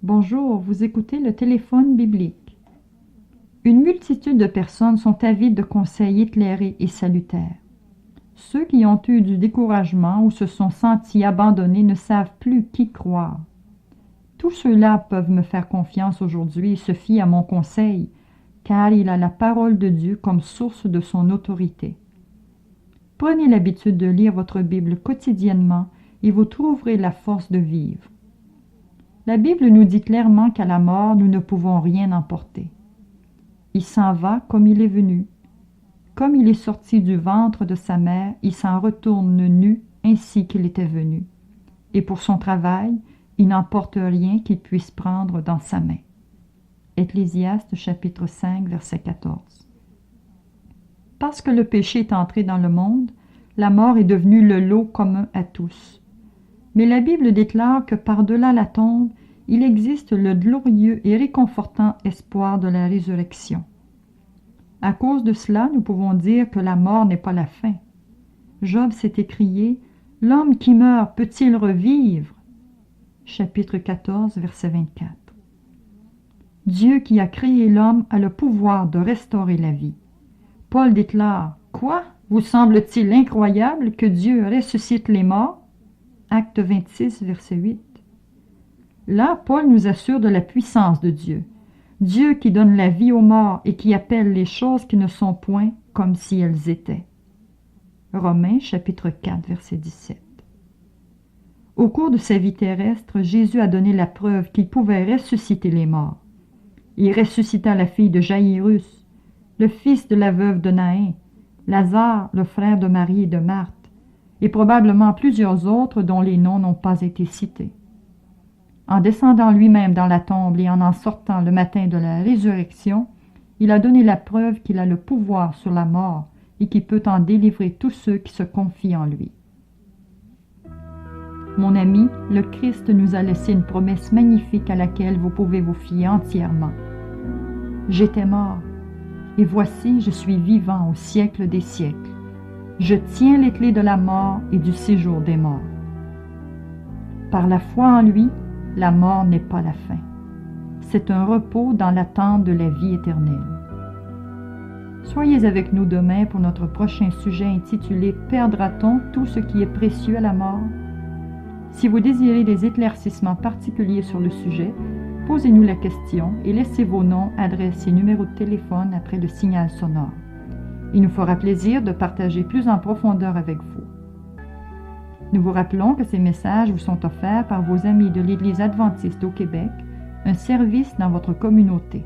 Bonjour, vous écoutez le téléphone biblique. Une multitude de personnes sont avides de conseils éclairés et salutaires. Ceux qui ont eu du découragement ou se sont sentis abandonnés ne savent plus qui croire. Tous ceux-là peuvent me faire confiance aujourd'hui et se fient à mon conseil, car il a la parole de Dieu comme source de son autorité. Prenez l'habitude de lire votre Bible quotidiennement et vous trouverez la force de vivre. La Bible nous dit clairement qu'à la mort, nous ne pouvons rien emporter. Il s'en va comme il est venu. Comme il est sorti du ventre de sa mère, il s'en retourne nu ainsi qu'il était venu. Et pour son travail, il n'emporte rien qu'il puisse prendre dans sa main. Ecclésiaste chapitre 5, verset 14. Parce que le péché est entré dans le monde, la mort est devenue le lot commun à tous. Mais la Bible déclare que par-delà la tombe, il existe le glorieux et réconfortant espoir de la résurrection. À cause de cela, nous pouvons dire que la mort n'est pas la fin. Job s'est écrié « L'homme qui meurt peut-il revivre ?» Chapitre 14, verset 24. Dieu qui a créé l'homme a le pouvoir de restaurer la vie. Paul déclare « Quoi? Vous semble-t-il incroyable que Dieu ressuscite les morts ?» Acte 26, verset 8. Là, Paul nous assure de la puissance de Dieu. Dieu qui donne la vie aux morts et qui appelle les choses qui ne sont point comme si elles étaient. Romains chapitre 4, verset 17. Au cours de sa vie terrestre, Jésus a donné la preuve qu'il pouvait ressusciter les morts. Il ressuscita la fille de Jaïrus, le fils de la veuve de Naïn, Lazare, le frère de Marie et de Marthe, et probablement plusieurs autres dont les noms n'ont pas été cités. En descendant lui-même dans la tombe et en sortant le matin de la résurrection, il a donné la preuve qu'il a le pouvoir sur la mort et qu'il peut en délivrer tous ceux qui se confient en lui. Mon ami, le Christ nous a laissé une promesse magnifique à laquelle vous pouvez vous fier entièrement. J'étais mort, et voici je suis vivant au siècle des siècles. Je tiens les clés de la mort et du séjour des morts. Par la foi en lui, la mort n'est pas la fin. C'est un repos dans l'attente de la vie éternelle. Soyez avec nous demain pour notre prochain sujet intitulé « Perdra-t-on tout ce qui est précieux à la mort ?» Si vous désirez des éclaircissements particuliers sur le sujet, posez-nous la question et laissez vos noms, adresses et numéros de téléphone après le signal sonore. Il nous fera plaisir de partager plus en profondeur avec vous. Nous vous rappelons que ces messages vous sont offerts par vos amis de l'Église adventiste au Québec, un service dans votre communauté.